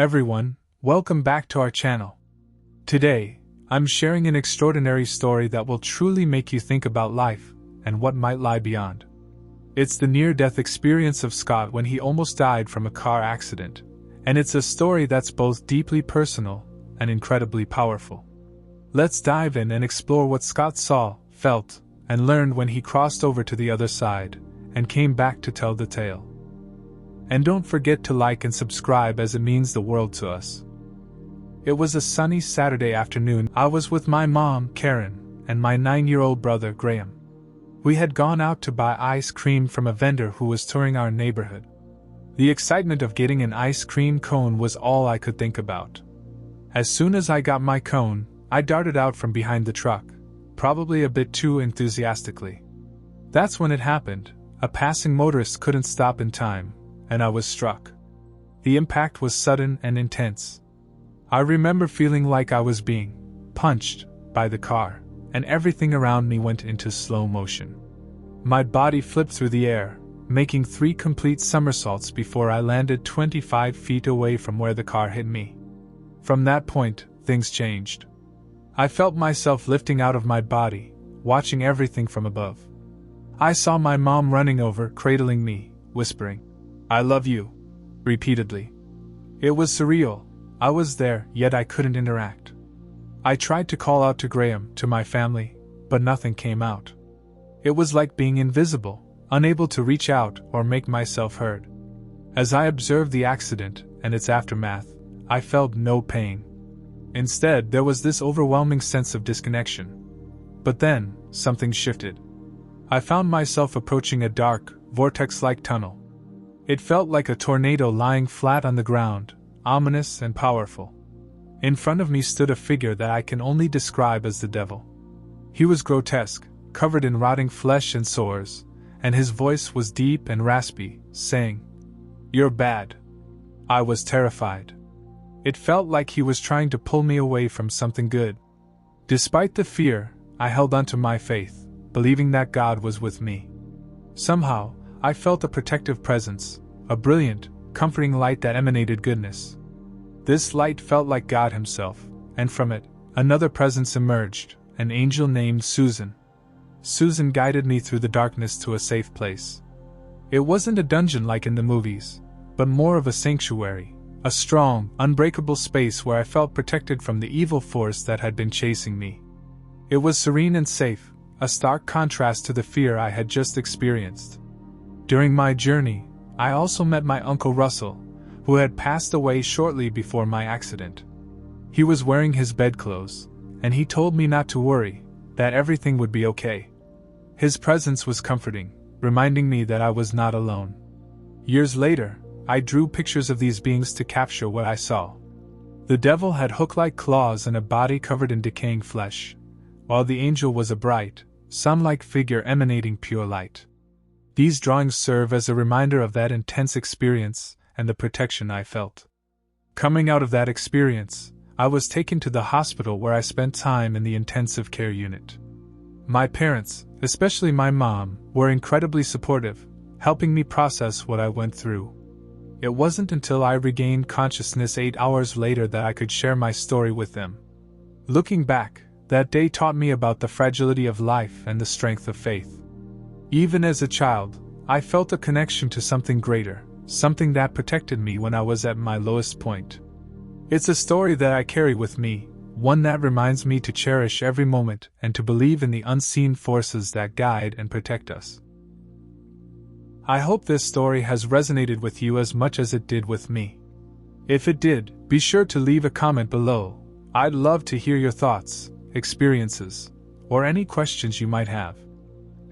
Everyone, welcome back to our channel. Today, I'm sharing an extraordinary story that will truly make you think about life and what might lie beyond. It's the near-death experience of Scott when he almost died from a car accident, and it's a story that's both deeply personal and incredibly powerful. Let's dive in and explore what Scott saw, felt, and learned when he crossed over to the other side and came back to tell the tale. And don't forget to like and subscribe, as it means the world to us. It was a sunny Saturday afternoon. I was with my mom, Karen, and my 9-year-old brother, Graham. We had gone out to buy ice cream from a vendor who was touring our neighborhood. The excitement of getting an ice cream cone was all I could think about. As soon as I got my cone, I darted out from behind the truck, probably a bit too enthusiastically. That's when it happened. A passing motorist couldn't stop in time, and I was struck. The impact was sudden and intense. I remember feeling like I was being punched by the car, and everything around me went into slow motion. My body flipped through the air, making 3 complete somersaults before I landed 25 feet away from where the car hit me. From that point, things changed. I felt myself lifting out of my body, watching everything from above. I saw my mom running over, cradling me, whispering, "I love you," repeatedly. It was surreal. I was there, yet I couldn't interact. I tried to call out to Graham, to my family, but nothing came out. It was like being invisible, unable to reach out or make myself heard. As I observed the accident and its aftermath, I felt no pain. Instead, there was this overwhelming sense of disconnection. But then, something shifted. I found myself approaching a dark, vortex-like tunnel. It felt like a tornado lying flat on the ground, ominous and powerful. In front of me stood a figure that I can only describe as the devil. He was grotesque, covered in rotting flesh and sores, and his voice was deep and raspy, saying, "You're bad." I was terrified. It felt like he was trying to pull me away from something good. Despite the fear, I held onto my faith, believing that God was with me. Somehow, I felt a protective presence, a brilliant, comforting light that emanated goodness. This light felt like God himself, and from it, another presence emerged, an angel named Susan. Susan guided me through the darkness to a safe place. It wasn't a dungeon like in the movies, but more of a sanctuary, a strong, unbreakable space where I felt protected from the evil force that had been chasing me. It was serene and safe, a stark contrast to the fear I had just experienced. During my journey, I also met my Uncle Russell, who had passed away shortly before my accident. He was wearing his bedclothes, and he told me not to worry, that everything would be okay. His presence was comforting, reminding me that I was not alone. Years later, I drew pictures of these beings to capture what I saw. The devil had hook-like claws and a body covered in decaying flesh, while the angel was a bright, sun-like figure emanating pure light. These drawings serve as a reminder of that intense experience and the protection I felt. Coming out of that experience, I was taken to the hospital where I spent time in the intensive care unit. My parents, especially my mom, were incredibly supportive, helping me process what I went through. It wasn't until I regained consciousness 8 hours later that I could share my story with them. Looking back, that day taught me about the fragility of life and the strength of faith. Even as a child, I felt a connection to something greater, something that protected me when I was at my lowest point. It's a story that I carry with me, one that reminds me to cherish every moment and to believe in the unseen forces that guide and protect us. I hope this story has resonated with you as much as it did with me. If it did, be sure to leave a comment below. I'd love to hear your thoughts, experiences, or any questions you might have.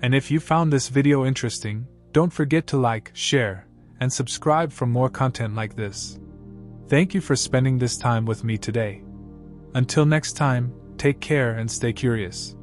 And if you found this video interesting, don't forget to like, share, and subscribe for more content like this. Thank you for spending this time with me today. Until next time, take care and stay curious.